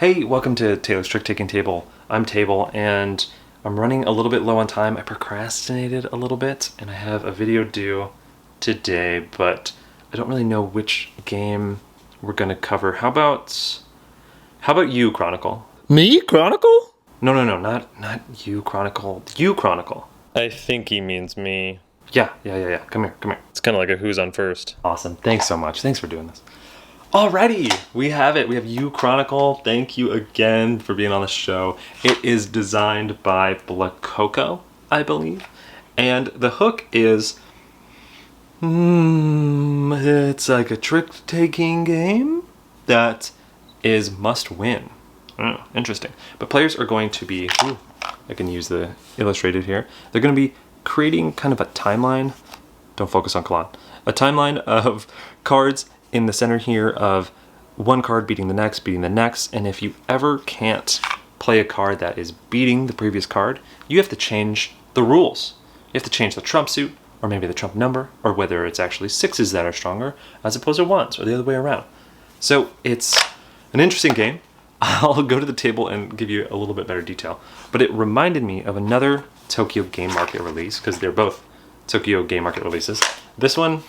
Hey, welcome to Taylor's Trick-Taking Table. I'm Table, and I'm running a little bit low on time. I procrastinated a little bit, and I have a video due today, but I don't really know which game we're gonna cover. How about you, Chronicle? Me? Chronicle? No, not you, Chronicle. You, Chronicle. I think he means me. Yeah. Come here. It's kind of like a who's on first. Awesome. Thanks so much. Thanks for doing this. Alrighty, we have it. We have You Chronicle. Thank you again for being on the show. It is designed by Blacoco, I believe. And the hook is, it's like a trick-taking game that is must win. Interesting. But players are going to be, I can use the illustrated here. They're going to be creating kind of a timeline. Don't focus on Kalon. A timeline of cards in the center here of one card beating the next, and if you ever can't play a card that is beating the previous card, you have to change the rules. You have to change the trump suit, or maybe the trump number, or whether it's actually sixes that are stronger as opposed to ones, or the other way around. So it's an interesting game. I'll go to the table and give you a little bit better detail, but it reminded me of another Tokyo Game Market release, because they're both Tokyo Game Market releases. This one,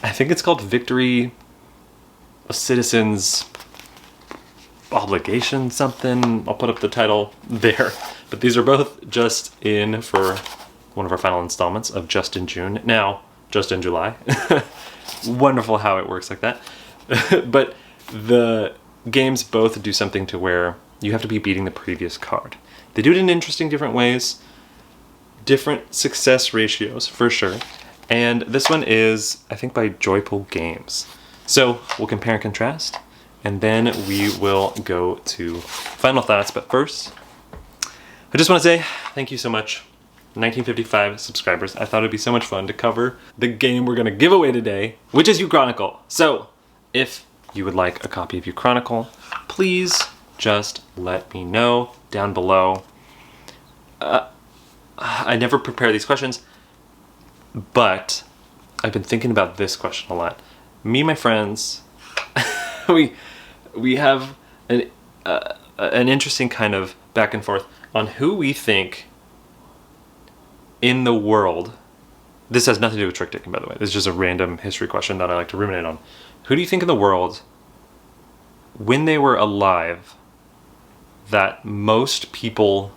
I think it's called Victory, a Citizen's Obligation something. I'll put up the title there. But these are both just in for one of our final installments of Just in June. Now, Just in July. Wonderful how it works like that. But the games both do something to where you have to be beating the previous card. They do it in interesting different ways. Different success ratios, for sure. And this one is, I think, by Joyful Games. So we'll compare and contrast, and then we will go to final thoughts. But first, I just want to say thank you so much, 1955 subscribers. I thought it'd be so much fun to cover the game we're going to give away today, which is You Chronicle. So if you would like a copy of You Chronicle, please just let me know down below. I never prepare these questions, but I've been thinking about this question a lot. Me and my friends, we have an interesting kind of back and forth on who we think in the world. This has nothing to do with trick-taking, by the way. This is just a random history question that I like to ruminate on. Who do you think in the world, when they were alive, that most people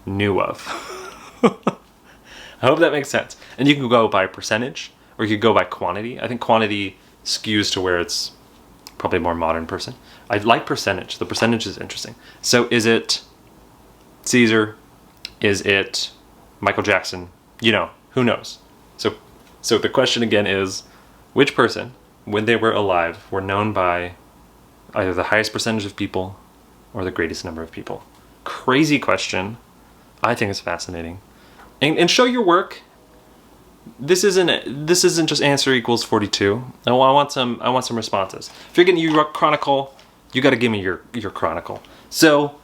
knew of? I hope that makes sense. And you can go by percentage, or you could go by quantity. I think quantity skews to where it's probably a more modern person. I like percentage. The percentage is interesting. So is it Caesar? Is it Michael Jackson? You know, who knows? So the question again is, which person, when they were alive, were known by either the highest percentage of people or the greatest number of people? Crazy question. I think it's fascinating. And show your work. This isn't just answer equals 42. I want some responses. If you're getting your Chronicle, you got to give me your Chronicle. So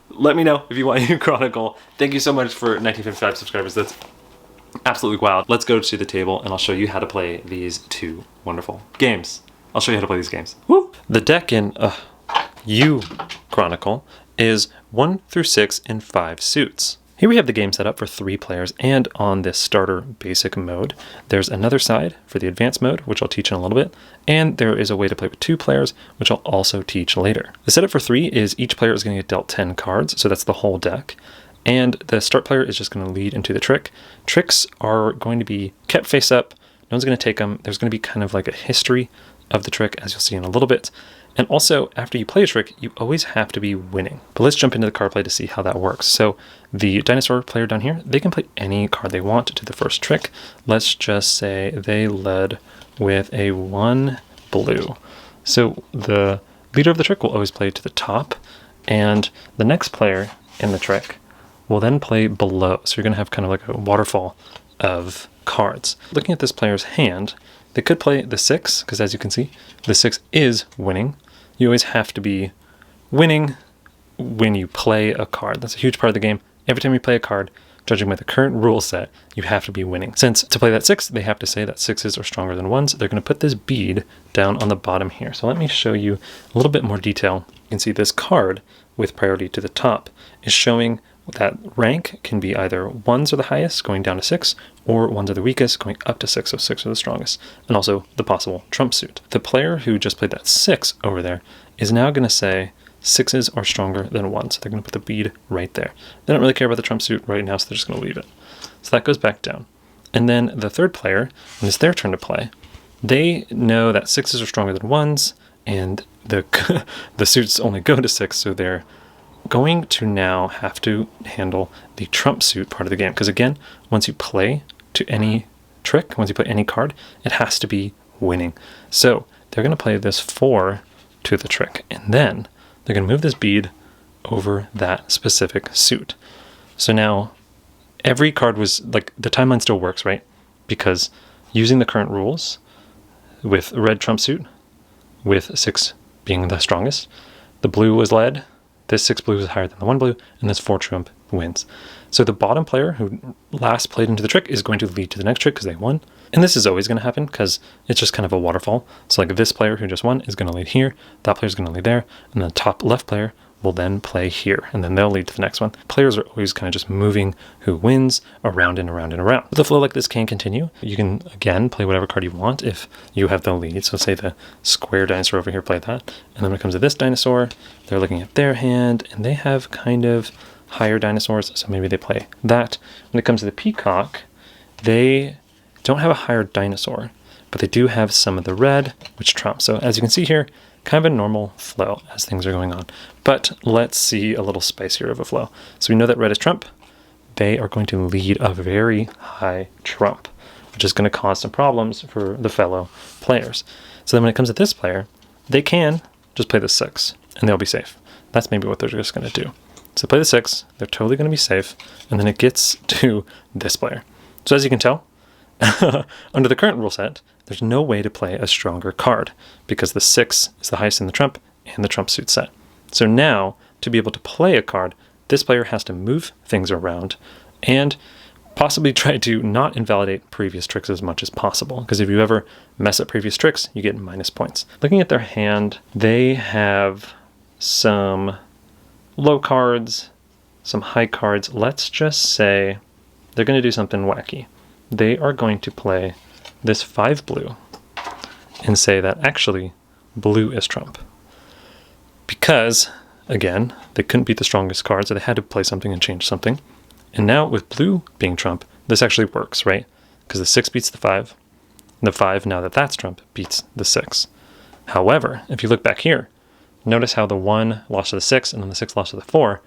let me know if you want your Chronicle. Thank you so much for 1955 subscribers. That's absolutely wild. Let's go to the table and I'll show you how to play these two wonderful games. I'll show you how to play these games. Woo! The deck in You Chronicle is 1 through 6 in 5 suits. Here we have the game set up for 3 players, and on this starter basic mode, there's another side for the advanced mode, which I'll teach in a little bit, and there is a way to play with 2 players, which I'll also teach later. The setup for 3 is each player is going to get dealt 10 cards, so that's the whole deck, and the start player is just going to lead into the trick. Tricks are going to be kept face up, no one's going to take them, there's going to be kind of like a history of the trick, as you'll see in a little bit. And also, after you play a trick, you always have to be winning. But let's jump into the card play to see how that works. So the dinosaur player down here, they can play any card they want to the first trick. Let's just say they led with a 1 blue. So the leader of the trick will always play to the top, and the next player in the trick will then play below. So you're going to have kind of like a waterfall of cards. Looking at this player's hand, they could play the 6, because as you can see, the 6 is winning. You always have to be winning when you play a card. That's a huge part of the game. Every time you play a card, judging by the current rule set, you have to be winning. Since to play that 6, they have to say that 6s are stronger than 1s. They're going to put this bead down on the bottom here. So let me show you a little bit more detail. You can see this card with priority to the top is showing that rank can be either 1s are the highest, going down to 6, or 1s are the weakest, going up to 6, so 6 are the strongest, and also the possible trump suit. The player who just played that 6 over there is now going to say 6s are stronger than 1s. They're going to put the bead right there. They don't really care about the trump suit right now, so they're just going to leave it. So that goes back down. And then the third player, when it's their turn to play, they know that 6s are stronger than 1s, and the suits only go to 6, so they're going to now have to handle the trump suit part of the game. Because again, once you play to any trick, once you play any card, it has to be winning. So they're going to play this 4 to the trick, and then they're going to move this bead over that specific suit. So now every card was like, the timeline still works, right? Because using the current rules with red trump suit, with 6 being the strongest, the blue was led. This 6 blue is higher than the 1 blue, and this 4 trump wins. So the bottom player who last played into the trick is going to lead to the next trick because they won. And this is always going to happen because it's just kind of a waterfall. So like this player who just won is going to lead here, that player is going to lead there, and the top left player will then play here, and then they'll lead to the next one. Players are always kind of just moving who wins around and around and around. With a flow like this can continue. You can, again, play whatever card you want if you have the lead. So say the square dinosaur over here played that. And then when it comes to this dinosaur, they're looking at their hand, and they have kind of higher dinosaurs, so maybe they play that. When it comes to the peacock, they don't have a higher dinosaur, but they do have some of the red, which trumps. So as you can see here, kind of a normal flow as things are going on. But let's see a little spicier of a flow. So we know that red is trump. They are going to lead a very high trump, which is going to cause some problems for the fellow players. So then when it comes to this player, they can just play the 6, and they'll be safe. That's maybe what they're just going to do. So play the 6, they're totally going to be safe, and then it gets to this player. So as you can tell, under the current rule set, there's no way to play a stronger card because the 6 is the highest in the trump and the trump suit set. So now, to be able to play a card, this player has to move things around and possibly try to not invalidate previous tricks as much as possible, because if you ever mess up previous tricks, you get minus points. Looking at their hand, they have some low cards, some high cards. Let's just say they're going to do something wacky. They are going to play this 5 blue and say that actually blue is trump. Because, again, they couldn't beat the strongest card, so they had to play something and change something. And now with blue being trump, this actually works, right? Because the 6 beats the 5. And the 5, now that that's trump, beats the 6. However, if you look back here, notice how the 1 lost to the 6 and then the 6 lost to the 4.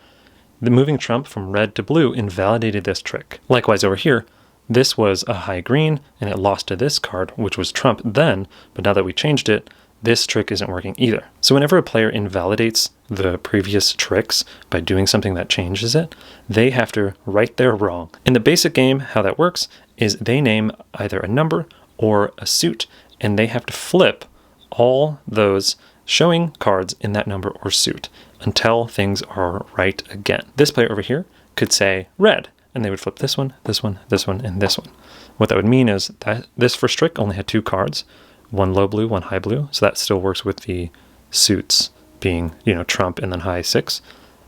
The moving trump from red to blue invalidated this trick. Likewise over here, this was a high green, and it lost to this card, which was trump then, but now that we changed it, this trick isn't working either. So whenever a player invalidates the previous tricks by doing something that changes it, they have to right their wrong. In the basic game, how that works is they name either a number or a suit, and they have to flip all those showing cards in that number or suit until things are right again. This player over here could say red, and they would flip this one, this one, this one, and this one. What that would mean is that this first trick only had 2 cards, one low blue, one high blue, so that still works with the suits being, trump and then high 6.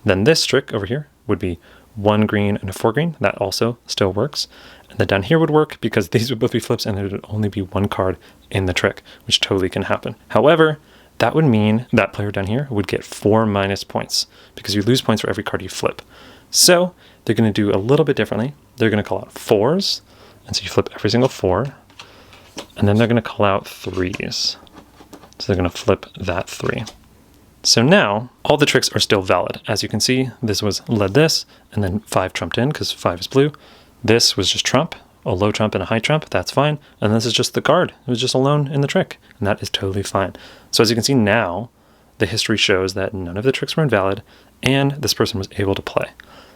Then this trick over here would be 1 green and a 4 green. That also still works. And then down here would work because these would both be flips and there would only be 1 card in the trick, which totally can happen. However, that would mean that player down here would get 4 minus points because you lose points for every card you flip. So they're going to do a little bit differently. They're going to call out 4s, and so you flip every single 4, and then they're going to call out 3s. So they're going to flip that 3. So now all the tricks are still valid. As you can see, this was led this, and then 5 trumped in because 5 is blue. This was just trump, a low trump and a high trump. That's fine. And this is just the card. It was just alone in the trick, and that is totally fine. So as you can see now, the history shows that none of the tricks were invalid, and this person was able to play.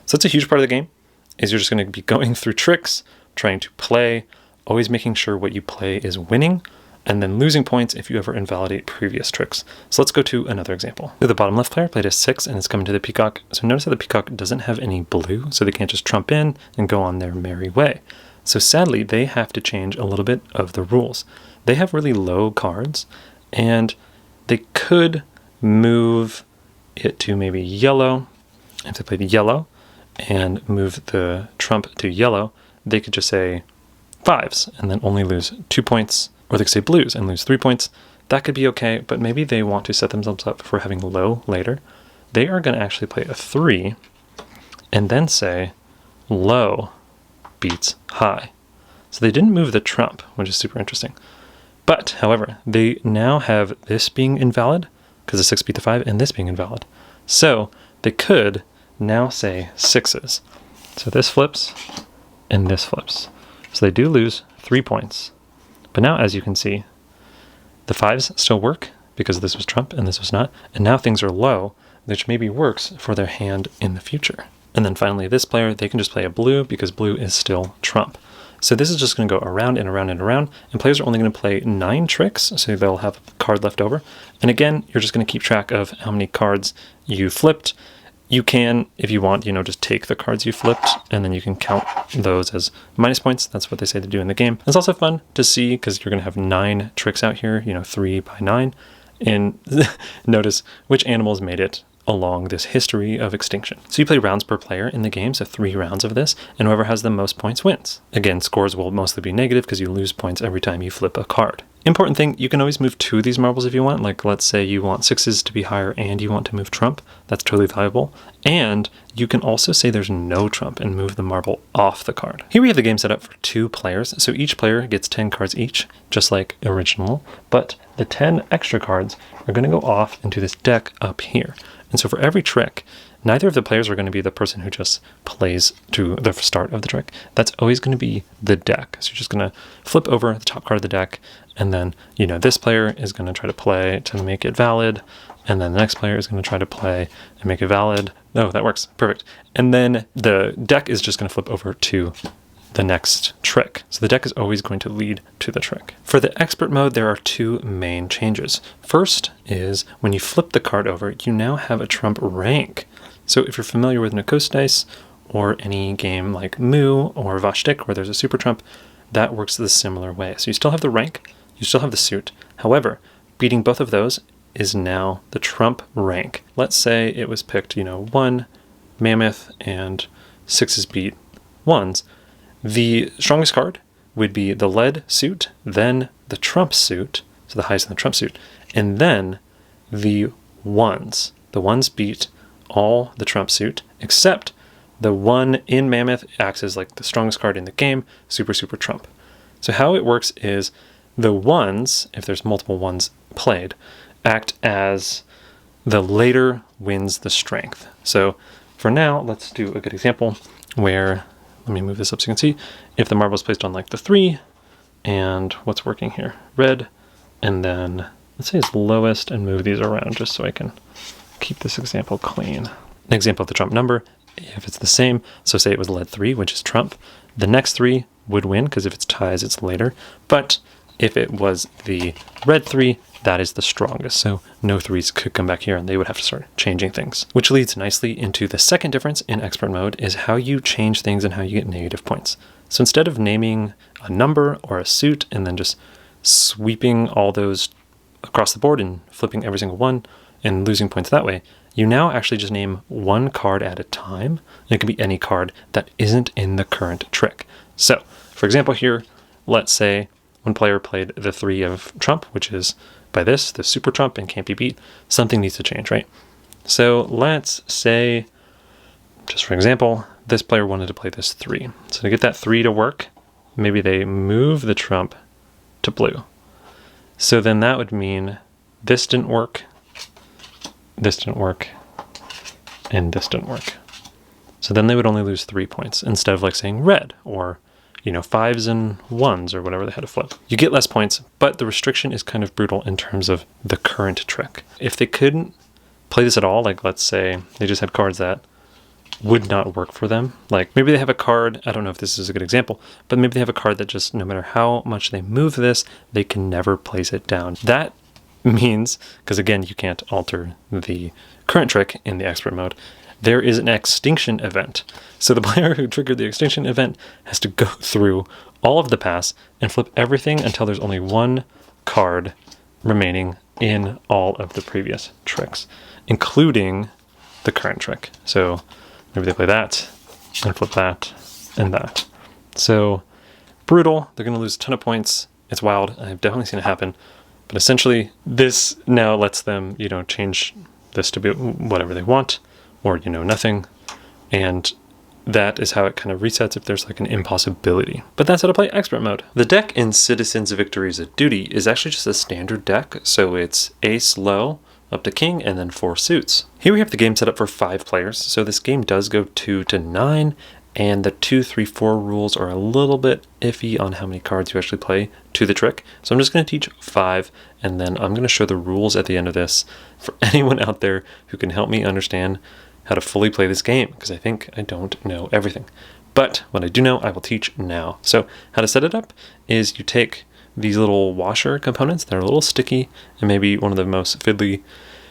So that's a huge part of the game, is you're just going to be going through tricks, trying to play, always making sure what you play is winning, and then losing points if you ever invalidate previous tricks. So let's go to another example. The bottom left player played a 6 and it's coming to the peacock. So notice that the peacock doesn't have any blue, so they can't just trump in and go on their merry way. So sadly, they have to change a little bit of the rules. They have really low cards, and they could move it to maybe yellow. If they played yellow and move the trump to yellow, they could just say 5s and then only lose 2 points, or they could say blues and lose 3 points. That could be okay, but maybe they want to set themselves up for having low later. They are going to actually play a 3 and then say low beats high. So they didn't move the trump, which is super interesting. But, however, they now have this being invalid, because the 6 beat the 5, and this being invalid. So they could now say 6s. So this flips, and this flips. So they do lose 3 points. But now, as you can see, the 5s still work, because this was trump and this was not. And now things are low, which maybe works for their hand in the future. And then finally, this player, they can just play a blue because blue is still trump. So this is just going to go around and around and around, and players are only going to play 9 tricks, so they'll have a card left over. And again, you're just going to keep track of how many cards you flipped. You can, if you want, just take the cards you flipped, and then you can count those as minus points. That's what they say to do in the game. It's also fun to see, because you're going to have 9 tricks out here, 3 by 9, and notice which animals made it along this history of extinction. So you play rounds per player in the game, so 3 rounds of this, and whoever has the most points wins. Again, scores will mostly be negative because you lose points every time you flip a card. Important thing, you can always move 2 of these marbles if you want. Like, let's say you want 6s to be higher and you want to move trump. That's totally valuable. And you can also say there's no trump and move the marble off the card. Here we have the game set up for 2 players, so each player gets 10 cards each, just like original, but the 10 extra cards are going to go off into this deck up here. And so for every trick, neither of the players are going to be the person who just plays to the start of the trick. That's always going to be the deck. So you're just going to flip over the top card of the deck, and then, this player is going to try to play to make it valid, and then the next player is going to try to play and make it valid. Oh, that works. Perfect. And then the deck is just going to flip over to the next trick. So the deck is always going to lead to the trick. For the expert mode, there are 2 main changes. First is when you flip the card over, you now have a trump rank. So if you're familiar with Nikos Dice or any game like Moo or Vashtik where there's a super trump, that works the similar way. So you still have the rank, you still have the suit. However, beating both of those is now the trump rank. Let's say it was picked, 1 mammoth and 6s beat 1s. The strongest card would be the lead suit, then the trump suit, so the highest in the trump suit, and then the 1s. The 1s beat all the trump suit, except the 1 in mammoth acts as like the strongest card in the game, super, super trump. So how it works is the 1s, if there's multiple 1s played, act as the later wins the strength. So for now, let's do a good example where, let me move this up so you can see, if the marble is placed on like the 3, and what's working here? Red, and then let's say it's lowest and move these around just so I can keep this example clean. An example of the trump number, if it's the same, so say it was lead 3, which is trump, the next 3 would win, because if it's ties, it's later. But if it was the red 3, that is the strongest. So no 3s could come back here and they would have to start changing things. Which leads nicely into the second difference in expert mode is how you change things and how you get negative points. So instead of naming a number or a suit and then just sweeping all those across the board and flipping every single one and losing points that way, you now actually just name 1 card at a time. And it can be any card that isn't in the current trick. So, for example here, let's say one player played the 3 of trump, which is by the super trump and can't be beat. Something needs to change, right? So let's say, just for example, this player wanted to play this 3. So to get that 3 to work, maybe they move the trump to blue. So then that would mean this didn't work, and this didn't work. So then they would only lose 3 points instead of like saying red or 5s and 1s or whatever they had to flip. You get less points, but the restriction is kind of brutal in terms of the current trick. If they couldn't play this at all, like let's say they just had cards that would not work for them. Like maybe they have a card, I don't know if this is a good example, but maybe they have a card that just no matter how much they move this, they can never place it down. That means, because again, you can't alter the current trick in the expert mode, there is an extinction event. So the player who triggered the extinction event has to go through all of the pass and flip everything until there's only one card remaining in all of the previous tricks, including the current trick. So maybe they play that and flip that and that. So brutal. They're going to lose a ton of points. It's wild. I've definitely seen it happen. But essentially, this now lets them, change this to be whatever they want, or, nothing. And that is how it kind of resets if there's like an impossibility. But that's how to play expert mode. The deck in Citizens Victories at Duty is actually just a standard deck. So it's ace low up to king and then 4 suits. Here we have the game set up for 5 players. So this game does go 2 to 9. And the 2, 3, 4 rules are a little bit iffy on how many cards you actually play to the trick. So I'm just going to teach 5, and then I'm going to show the rules at the end of this for anyone out there who can help me understand how to fully play this game, because I think I don't know everything. But what I do know, I will teach now. So how to set it up is you take these little washer components that are a little sticky and maybe one of the most fiddly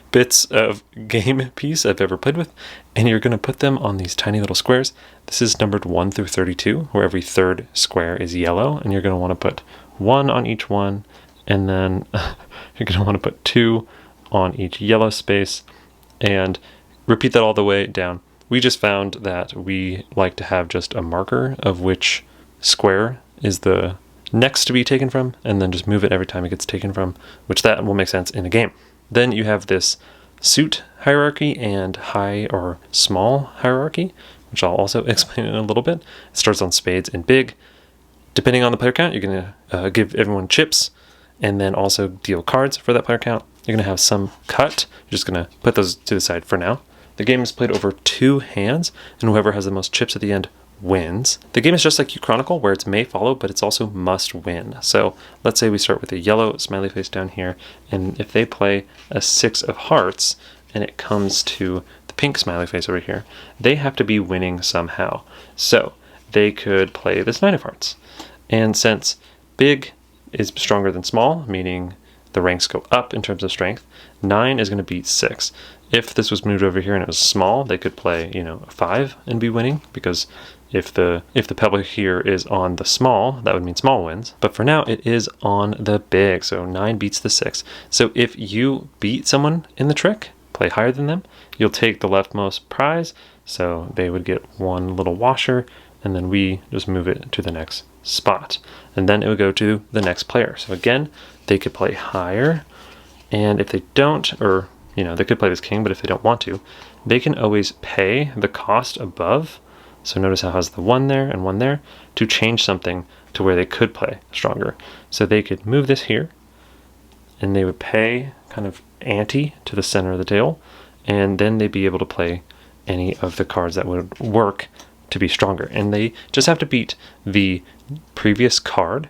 bits of game piece I've ever played with, and you're going to put them on these tiny little squares. This is numbered 1 through 32, where every third square is yellow, and you're going to want to put 1 on each one, and then you're going to want to put 2 on each yellow space, and repeat that all the way down. We just found that we like to have just a marker of which square is the next to be taken from, and then just move it every time it gets taken from, which that will make sense in a game. Then you have this suit hierarchy and high or small hierarchy, which I'll also explain in a little bit. It starts on spades and big. Depending on the player count, you're going to give everyone chips and then also deal cards for that player count. You're going to have some cut. You're just going to put those to the side for now. The game is played over 2 hands, and whoever has the most chips at the end wins. The game is just like Uchronicle, where it's may follow, but it's also must win. So let's say we start with a yellow smiley face down here, and if they play a 6 of hearts, and it comes to the pink smiley face over here, they have to be winning somehow. So they could play this 9 of hearts. And since big is stronger than small, meaning the ranks go up in terms of strength, 9 is going to beat 6. If this was moved over here and it was small, they could play, a 5 and be winning, because if the pebble here is on the small, that would mean small wins. But for now, it is on the big, so 9 beats the 6. So if you beat someone in the trick, play higher than them, you'll take the leftmost prize, so they would get 1 little washer, and then we just move it to the next spot. And then it would go to the next player. So again, they could play higher, and if they don't, or they could play this king, but if they don't want to, they can always pay the cost above. So notice how it has the 1 there and 1 there to change something to where they could play stronger. So they could move this here, and they would pay kind of ante to the center of the table, and then they'd be able to play any of the cards that would work to be stronger. And they just have to beat the previous card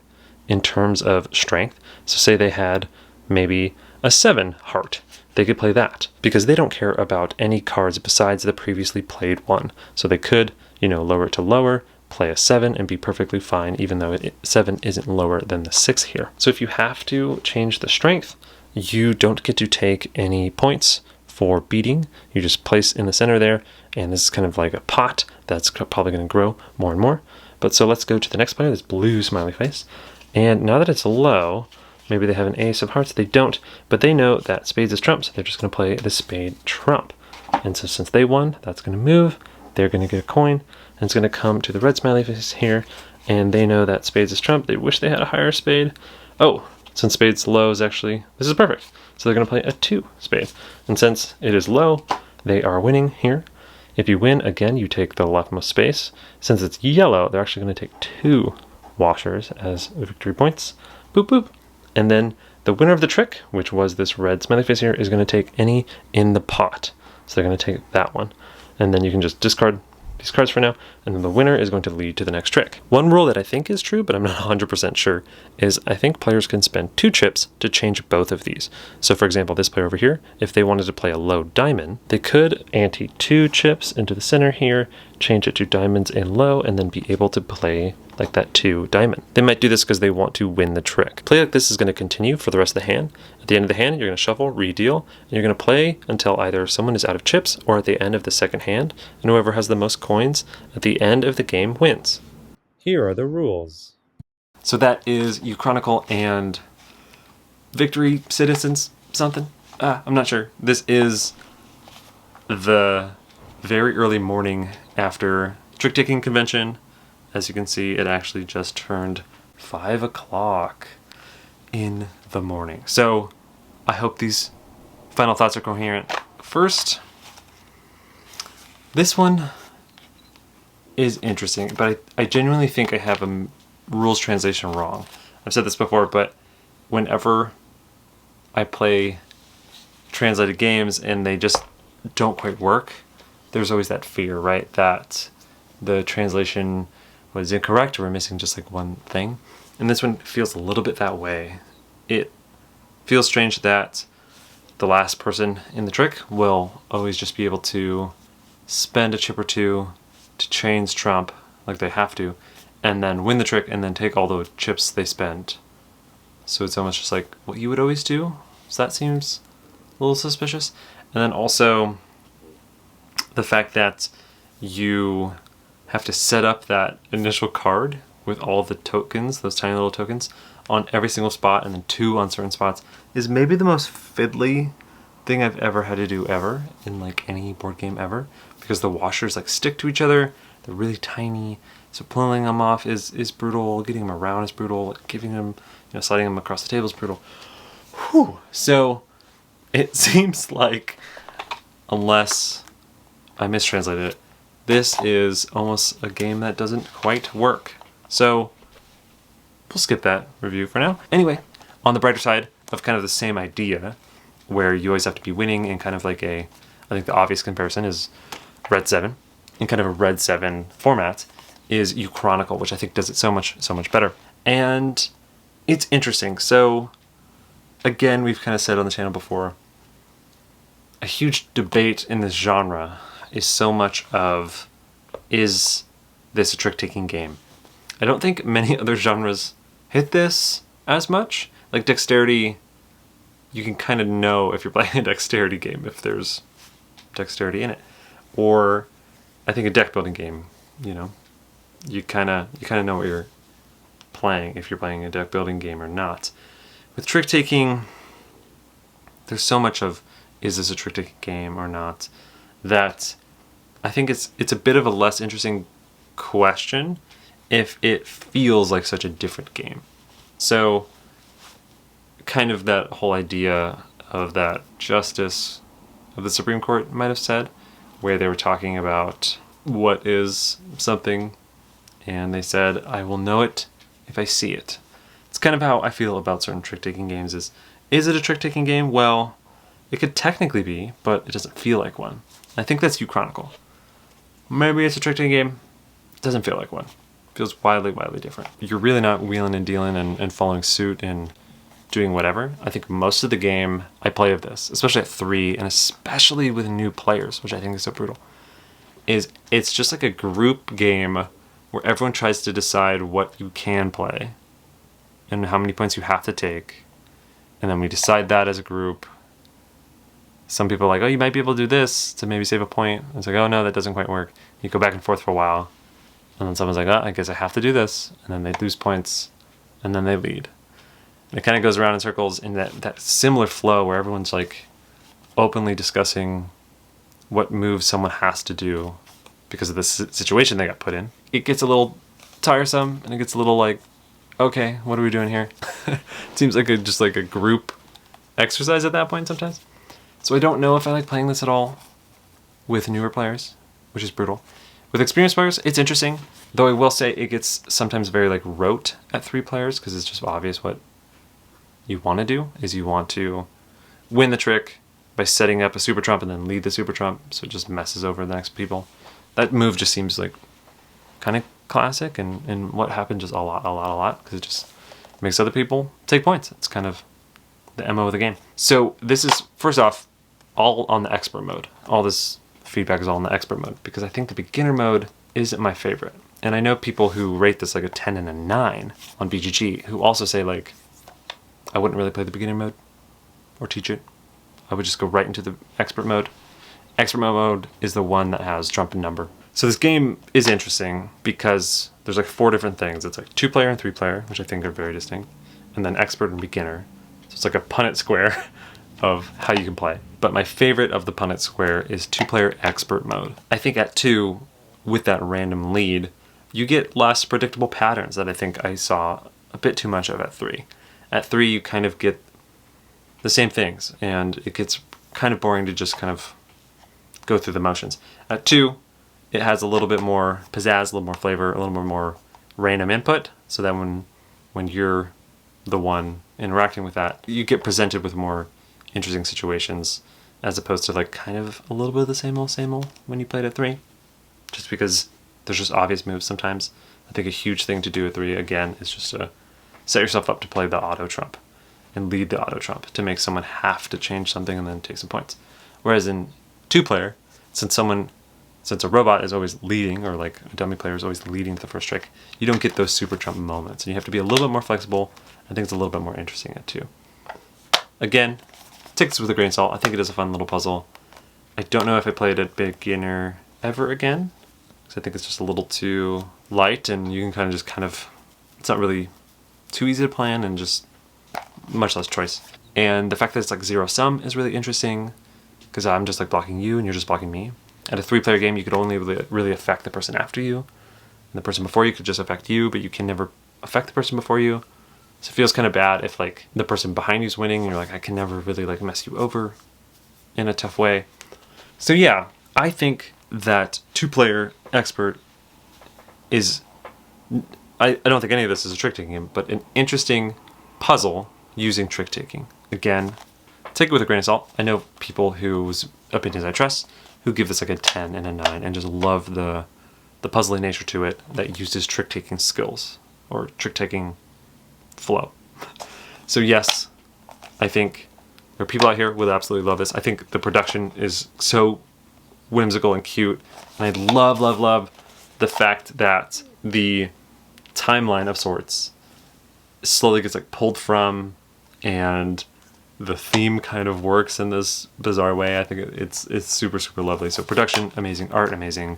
in terms of strength. So say they had maybe a 7 heart. They could play that because they don't care about any cards besides the previously played one. So they could, lower it to lower, play a 7 and be perfectly fine, even though 7 isn't lower than the 6 here. So if you have to change the strength, you don't get to take any points for beating. You just place in the center there, and this is kind of like a pot that's probably going to grow more and more. But so let's go to the next player, this blue smiley face. And now that it's low, maybe they have an ace of hearts. They don't, but they know that spades is trump, so they're just going to play the spade trump. And so since they won, that's going to move. They're going to get a coin, and it's going to come to the red smiley face here, and they know that spades is trump. They wish they had a higher spade. Oh, since spade's low is actually, this is perfect. So they're going to play a 2 spade. And since it is low, they are winning here. If you win, again, you take the leftmost space. Since it's yellow, they're actually going to take 2 washers as victory points. Boop, boop. And then the winner of the trick, which was this red smiley face here, is going to take any in the pot. So they're going to take that one. And then you can just discard these cards for now, and then the winner is going to lead to the next trick. One rule that I think is true, but I'm not 100% sure, is I think players can spend 2 chips to change both of these. So for example, this player over here, if they wanted to play a low diamond, they could ante 2 chips into the center here, change it to diamonds and low, and then be able to play like that 2 diamond. They might do this because they want to win the trick. Play like this is going to continue for the rest of the hand. At the end of the hand, you're going to shuffle, redeal, and you're going to play until either someone is out of chips or at the end of the second hand, and whoever has the most coins at the end of the game wins. Here are the rules. So that is Uchronicle and Victory Citizens something. I'm not sure. This is the very early morning after trick-taking convention. As you can see, it actually just turned 5 o'clock in the morning. So I hope these final thoughts are coherent. First, this one is interesting, but I genuinely think I have a rules translation wrong. I've said this before, but whenever I play translated games and they just don't quite work, there's always that fear, right? That the translation was incorrect or we're missing just like one thing. And this one feels a little bit that way. It feels strange that the last person in the trick will always just be able to spend a chip or 2 to change trump like they have to, and then win the trick and then take all the chips they spent. So it's almost just like what you would always do. So that seems a little suspicious. And then also the fact that you have to set up that initial card with all the tokens, those tiny little tokens, on every single spot and then 2 on certain spots is maybe the most fiddly thing I've ever had to do ever in like any board game ever, because the washers like stick to each other, they're really tiny, so pulling them off is brutal, getting them around is brutal, like giving them, sliding them across the table is brutal. Whew. So it seems like, unless I mistranslated it, this is almost a game that doesn't quite work. So we'll skip that review for now. Anyway, on the brighter side of kind of the same idea, where you always have to be winning in kind of like I think the obvious comparison is Red 7. In kind of a Red 7 format is Uchronicle, which I think does it so much better. And it's interesting. So again, we've kind of said on the channel before, a huge debate in this genre is so much of, is this a trick-taking game? I don't think many other genres hit this as much. Like dexterity, you can kind of know if you're playing a dexterity game if there's dexterity in it. Or I think a deck building game, you kind of know what you're playing if you're playing a deck building game or not. With trick-taking, there's so much of, is this a trick-taking game or not, that I think it's a bit of a less interesting question if it feels like such a different game. So kind of that whole idea of that justice of the Supreme Court might have said, where they were talking about what is something, and they said, I will know it if I see it. It's kind of how I feel about certain trick-taking games is it a trick-taking game? Well, it could technically be, but it doesn't feel like one. I think that's Uchronicle. Maybe it's a trick-taking game. It doesn't feel like one. It feels wildly different. You're really not wheeling and dealing and following suit and doing whatever. I think most of the game I play of this, especially at 3, and especially with new players, which I think is so brutal, is it's just like a group game where everyone tries to decide what you can play and how many points you have to take. And then we decide that as a group. Some people are like, oh, you might be able to do this to maybe save a point. And it's like, oh, no, that doesn't quite work. You go back and forth for a while. And then someone's like, oh, I guess I have to do this. And then they lose points. And then they lead. And it kind of goes around in circles in that similar flow where everyone's like openly discussing what moves someone has to do because of the situation they got put in. It gets a little tiresome and it gets a little like, okay, what are we doing here? It seems like just like a group exercise at that point sometimes. So I don't know if I like playing this at all with newer players, which is brutal. With experienced players, it's interesting, though I will say it gets sometimes very like rote at 3 players because it's just obvious what you want to do is you want to win the trick by setting up a super trump and then lead the super trump, so it just messes over the next people. that move just seems like kind of classic, and what happened just a lot, because it just makes other people take points. It's kind of the MO of the game. So this is, first off, all on the expert mode. All this feedback is all in the expert mode, because I think the beginner mode isn't my favorite. And I know people who rate this like a 10 and a 9 on BGG who also say like, I wouldn't really play the beginner mode or teach it. I would just go right into the expert mode. Expert mode is the one that has trump and number. So this game is interesting because there's like 4 different things. It's like 2-player and 3-player, which I think are very distinct, and then expert and beginner. So it's like a Punnett square of how you can play. But my favorite of the Punnett square is 2-player expert mode. I think at 2, with that random lead, you get less predictable patterns that I think I saw a bit too much of at 3. At 3, you kind of get the same things, and it gets kind of boring to just kind of go through the motions. At 2, it has a little bit more pizzazz, a little more flavor, a little more random input, so that when you're the one interacting with that, you get presented with more interesting situations, as opposed to like kind of a little bit of the same old when you played at 3, just because there's just obvious moves sometimes. I think a huge thing to do at 3, again, is just to set yourself up to play the auto trump and lead the auto trump to make someone have to change something and then take some points. Whereas in 2-player, since a robot is always leading, or like a dummy player is always leading to the first strike, you don't get those super trump moments, and you have to be a little bit more flexible. I think it's a little bit more interesting at 2. Again, take this with a grain of salt. I think it is a fun little puzzle. I don't know if I played at beginner ever again, because I think it's just a little too light, and you can it's not really too easy to plan, and just much less choice. And the fact that it's like 0-sum is really interesting, because I'm just like blocking you and you're just blocking me. At a 3-player game, you could only really affect the person after you, and the person before you could just affect you, but you can never affect the person before you. So it feels kind of bad if like the person behind you is winning and you're like, I can never really like mess you over in a tough way. So yeah, I think that 2-player expert is, I don't think any of this is a trick-taking game, but an interesting puzzle using trick-taking. Again, take it with a grain of salt. I know people whose opinions I trust who give this like a 10 and a 9 and just love the puzzling nature to it that uses trick-taking skills or trick-taking flow. So yes, I think there are people out here who will absolutely love this. I think the production is so whimsical and cute, and I love the fact that the timeline of sorts slowly gets like pulled from, and the theme kind of works in this bizarre way. I think it's super lovely. So production amazing, art amazing,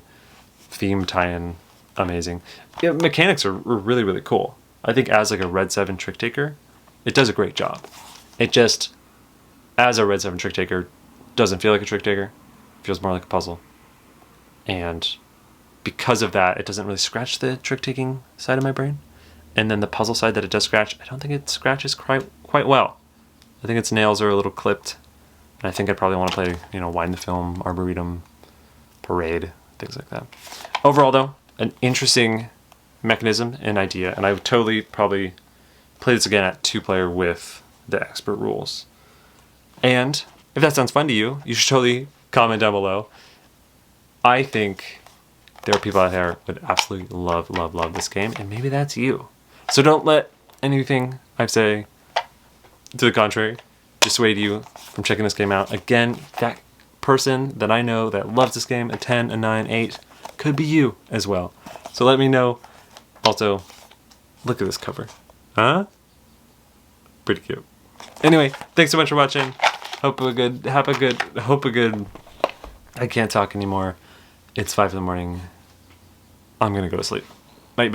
theme tie-in amazing. Yeah, mechanics are really cool. I think as like a Red 7 trick taker, it does a great job. It just, as a Red 7 trick taker, doesn't feel like a trick taker. It feels more like a puzzle. And because of that, it doesn't really scratch the trick taking side of my brain. And then the puzzle side that it does scratch, I don't think it scratches quite well. I think its nails are a little clipped. And I think I'd probably want to play, Wind the Film, Arboretum, Parade, things like that. Overall though, an interesting mechanism and idea, and I would totally probably play this again at 2-player with the expert rules. And if that sounds fun to you, you should totally comment down below. I think there are people out there who would absolutely love this game, and maybe that's you. So don't let anything I say to the contrary dissuade you from checking this game out. Again, that person that I know that loves this game, a 10, a 9, 8, could be you as well. So let me know. Also, look at this cover. Huh? Pretty cute. Anyway, thanks so much for watching. Hope a good, I can't talk anymore. It's 5 in the morning. I'm gonna go to sleep. Bye.